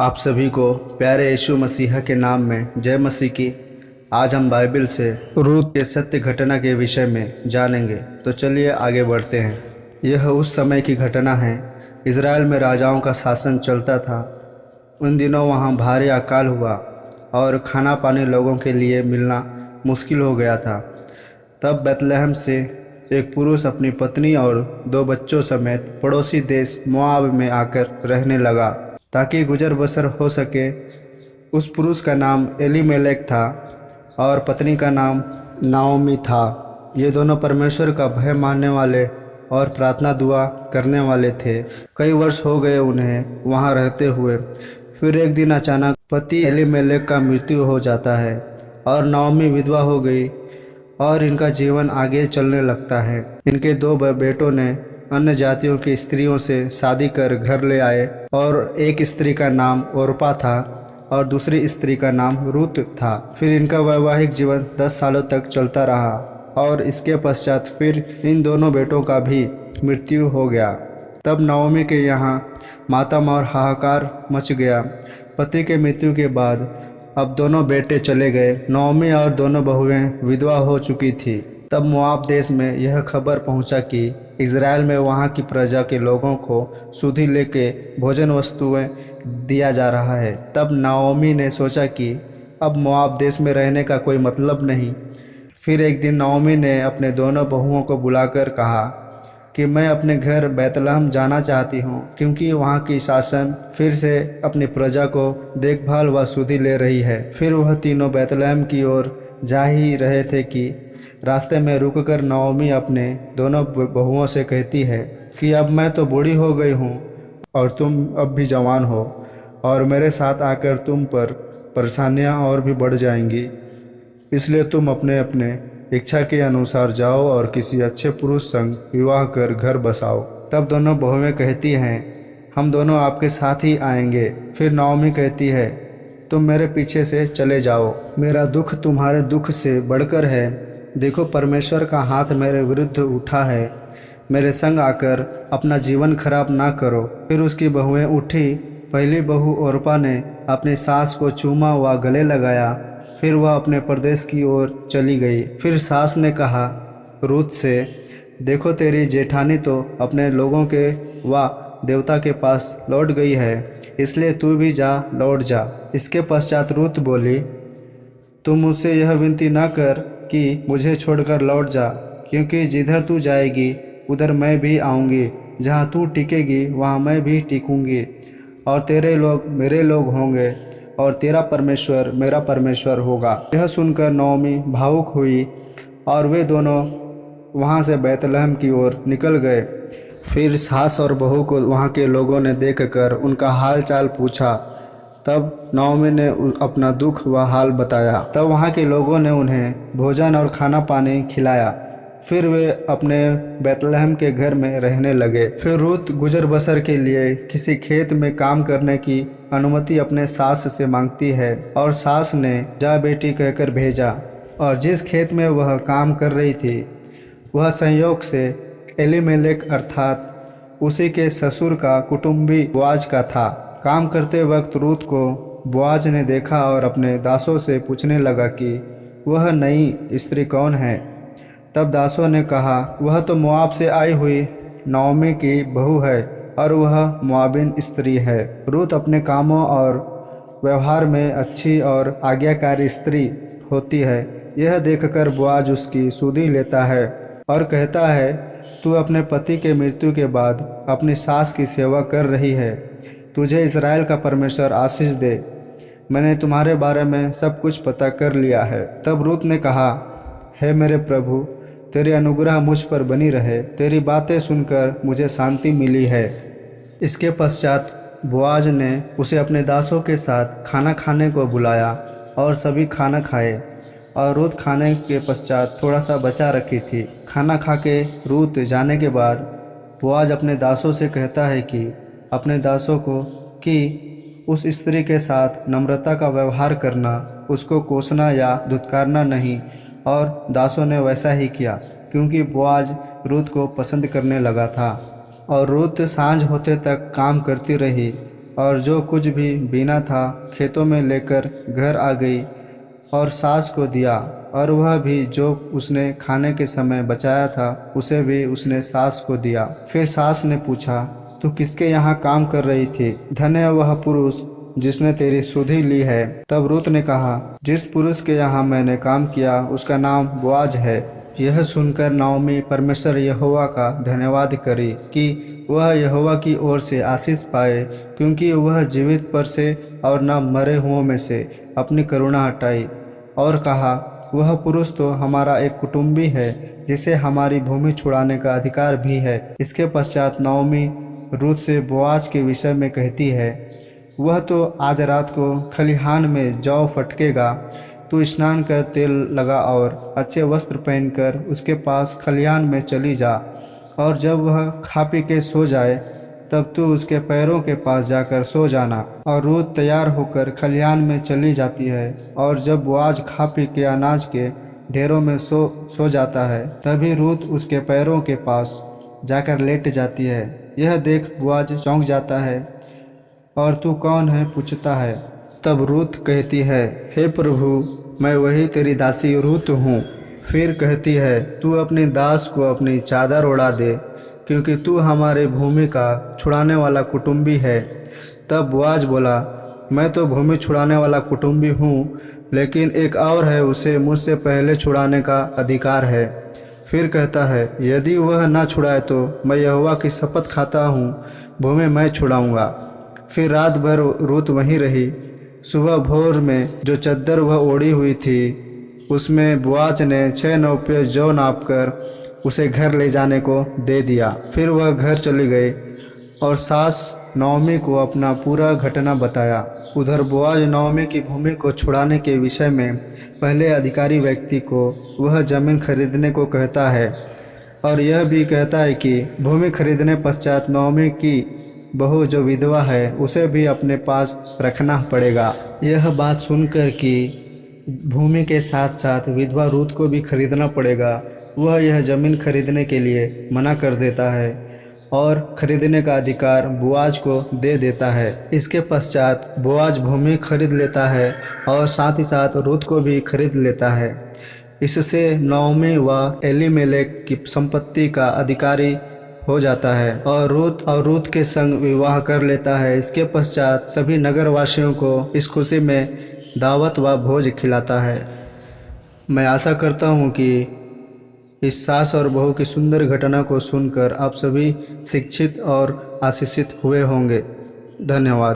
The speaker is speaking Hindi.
आप सभी को प्यारे यीशु मसीह के नाम में जय मसीह की। आज हम बाइबल से रूत के सत्य घटना के विषय में जानेंगे। तो चलिए आगे बढ़ते हैं। यह उस समय की घटना है। इज़राइल में राजाओं का शासन चलता था। उन दिनों वहाँ भारी अकाल हुआ और खाना पानी लोगों के लिए मिलना मुश्किल हो गया था। तब बैतलहम से एक पुरुष अपनी पत्नी और 2 बच्चों समेत पड़ोसी देश मोआब में आकर रहने लगा ताकि गुजर बसर हो सके। उस पुरुष का नाम एलीमेलेक था और पत्नी का नाम नाओमी था। ये दोनों परमेश्वर का भय मानने वाले और प्रार्थना दुआ करने वाले थे। कई वर्ष हो गए उन्हें वहाँ रहते हुए। फिर एक दिन अचानक पति एलीमेलेक का मृत्यु हो जाता है और नाओमी विधवा हो गई और इनका जीवन आगे चलने लगता है। इनके 2 बेटों ने अन्य जातियों की स्त्रियों से शादी कर घर ले आए और एक स्त्री का नाम ओरपा था और दूसरी स्त्री का नाम रूत था। फिर इनका वैवाहिक जीवन 10 सालों तक चलता रहा और इसके पश्चात फिर इन दोनों बेटों का भी मृत्यु हो गया। तब नाओमी के यहाँ मातम और हाहाकार मच गया। पति के मृत्यु के बाद अब दोनों बेटे चले गए। नाओमी और दोनों बहुएं विधवा हो चुकी थी। तब मोआब देश में यह खबर पहुंचा कि इज़राइल में वहां की प्रजा के लोगों को सुधि लेके भोजन वस्तुएं दिया जा रहा है। तब नाओमी ने सोचा कि अब मोआब देश में रहने का कोई मतलब नहीं। फिर एक दिन नाओमी ने अपने दोनों बहुओं को बुलाकर कहा कि मैं अपने घर बैतलहम जाना चाहती हूँ, क्योंकि वहाँ की शासन फिर से अपनी प्रजा को देखभाल व सुधि ले रही है। फिर वह तीनों बैतलहम की ओर जा ही रहे थे कि रास्ते में रुककर नाओमी अपने दोनों बहुओं से कहती है कि अब मैं तो बूढ़ी हो गई हूँ और तुम अब भी जवान हो, और मेरे साथ आकर तुम पर परेशानियाँ और भी बढ़ जाएंगी। इसलिए तुम अपने अपने इच्छा के अनुसार जाओ और किसी अच्छे पुरुष संग विवाह कर घर बसाओ। तब दोनों बहुएं कहती हैं, हम दोनों आपके साथ ही आएंगे। फिर नाओमी कहती है, तुम मेरे पीछे से चले जाओ, मेरा दुख तुम्हारे दुख से बढ़कर है। देखो, परमेश्वर का हाथ मेरे विरुद्ध उठा है। मेरे संग आकर अपना जीवन खराब ना करो। फिर उसकी बहुएं उठी। पहली बहू ओरपा ने अपनी सास को चूमा व गले लगाया। फिर वह अपने प्रदेश की ओर चली गई। फिर सास ने कहा रूत से, देखो, तेरी जेठानी तो अपने लोगों के व देवता के पास लौट गई है, इसलिए तू भी लौट जा। इसके पश्चात रूत बोली, तुम मुझसे यह विनती ना कर कि मुझे छोड़कर लौट जा, क्योंकि जिधर तू जाएगी उधर मैं भी आऊँगी, जहाँ तू टिकेगी वहाँ मैं भी टिकूँगी, और तेरे लोग मेरे लोग होंगे और तेरा परमेश्वर मेरा परमेश्वर होगा। यह सुनकर नाओमी भावुक हुई और वे दोनों वहाँ से बैतलहम की ओर निकल गए। फिर सास और बहू को वहाँ के लोगों ने देखकर उनका हाल चाल पूछा। तब नाओमी ने अपना दुख व हाल बताया। तब वहाँ के लोगों ने उन्हें भोजन और खाना पानी खिलाया। फिर वे अपने बैतलहम के घर में रहने लगे। फिर रूत गुजर बसर के लिए किसी खेत में काम करने की अनुमति अपने सास से मांगती है, और सास ने जा बेटी कहकर भेजा। और जिस खेत में वह काम कर रही थी वह संयोग से एलीमेलेक अर्थात उसी के ससुर का कुटुंबी बोआज का था। काम करते वक्त रूत को बोआज ने देखा और अपने दासों से पूछने लगा कि वह नई स्त्री कौन है। तब दासों ने कहा, वह तो मोआब से आई हुई नाओमी की बहू है और वह मोआबिन स्त्री है। रूत अपने कामों और व्यवहार में अच्छी और आज्ञाकारी स्त्री होती है। यह देखकर बोआज उसकी सुधि लेता है और कहता है, तू अपने पति के मृत्यु के बाद अपनी सास की सेवा कर रही है। तुझे इज़राइल का परमेश्वर आशीष दे। मैंने तुम्हारे बारे में सब कुछ पता कर लिया है। तब रूत ने कहा, हे मेरे प्रभु, तेरी अनुग्रह मुझ पर बनी रहे। तेरी बातें सुनकर मुझे शांति मिली है। इसके पश्चात बोआज ने उसे अपने दासों के साथ खाना खाने को बुलाया और सभी खाना खाए। और रूत खाने के पश्चात थोड़ा सा बचा रखी थी। खाना खा के रूत जाने के बाद बोआज अपने दासों से कहता है कि अपने दासों को कि उस स्त्री के साथ नम्रता का व्यवहार करना, उसको कोसना या धुतकारना नहीं। और दासों ने वैसा ही किया, क्योंकि बोआज रूत को पसंद करने लगा था। और रूत सांझ होते तक काम करती रही। और जो कुछ भी बीना था खेतों में लेकर घर आ गई और सास को दिया, और वह भी जो उसने खाने के समय बचाया था उसे भी उसने सास को दिया। फिर सास ने पूछा, तू किसके यहाँ काम कर रही थी? धन्य है वह पुरुष जिसने तेरी सुधि ली है। तब रूत ने कहा, जिस पुरुष के यहाँ मैंने काम किया उसका नाम बोआज है। यह सुनकर नाओमी परमेश्वर यहोवा का धन्यवाद करी कि वह यहोवा की ओर से आशीष पाए, क्योंकि वह जीवित पर से और न मरे हुओं में से अपनी करुणा हटाई। और कहा, वह पुरुष तो हमारा एक कुटुंबी है जिसे हमारी भूमि छुड़ाने का अधिकार भी है। इसके पश्चात नाओमी रूत से बोआज के विषय में कहती है, वह तो आज रात को खलिहान में जौ फटकेगा। तू स्नान कर तेल लगा और अच्छे वस्त्र पहनकर उसके पास खलिहान में चली जा, और जब वह खा पी के सो जाए तब तू उसके पैरों के पास जाकर सो जाना। और रूत तैयार होकर खलिहान में चली जाती है, और जब बोआज खा पी के अनाज के ढेरों में सो जाता है तभी रूत उसके पैरों के पास जाकर लेट जाती है। यह देख बोआज चौंक जाता है और तू कौन है पूछता है। तब रूत कहती है, हे प्रभु, मैं वही तेरी दासी रूत हूँ। फिर कहती है, तू अपनी दास को अपनी चादर ओढ़ा दे, क्योंकि तू हमारे भूमि का छुड़ाने वाला कुटुंबी है। तब बोआज बोला, मैं तो भूमि छुड़ाने वाला कुटुंबी हूँ, लेकिन एक और है, उसे मुझसे पहले छुड़ाने का अधिकार है। फिर कहता है, यदि वह न छुड़ाए तो मैं यहोवा की शपथ खाता हूँ, भूमि मैं छुड़ाऊँगा। फिर रात भर रूत वहीं रही। सुबह भोर में जो चद्दर वह ओढ़ी हुई थी उसमें बोआज ने 6 नौपे जौ नापकर उसे घर ले जाने को दे दिया। फिर वह घर चली गई और सास नाओमी को अपना पूरा घटना बताया। उधर बोआज नाओमी की भूमि को छुड़ाने के विषय में पहले अधिकारी व्यक्ति को वह जमीन खरीदने को कहता है, और यह भी कहता है कि भूमि खरीदने पश्चात नाओमी की बहू जो विधवा है उसे भी अपने पास रखना पड़ेगा। यह बात सुनकर कि भूमि के साथ साथ विधवा रूत को भी खरीदना पड़ेगा, वह यह ज़मीन खरीदने के लिए मना कर देता है और खरीदने का अधिकार बोआज को दे देता है। इसके पश्चात बोआज भूमि खरीद लेता है और साथ ही साथ रूत को भी खरीद लेता है। इससे नाओमी व एलीमेलेक की संपत्ति का अधिकारी हो जाता है और रूत के संग विवाह कर लेता है। इसके पश्चात सभी नगरवासियों को इस खुशी में दावत व भोज खिलाता है। मैं आशा करता हूँ कि इस सास और बहू की सुंदर घटना को सुनकर आप सभी शिक्षित और आशीषित हुए होंगे। धन्यवाद।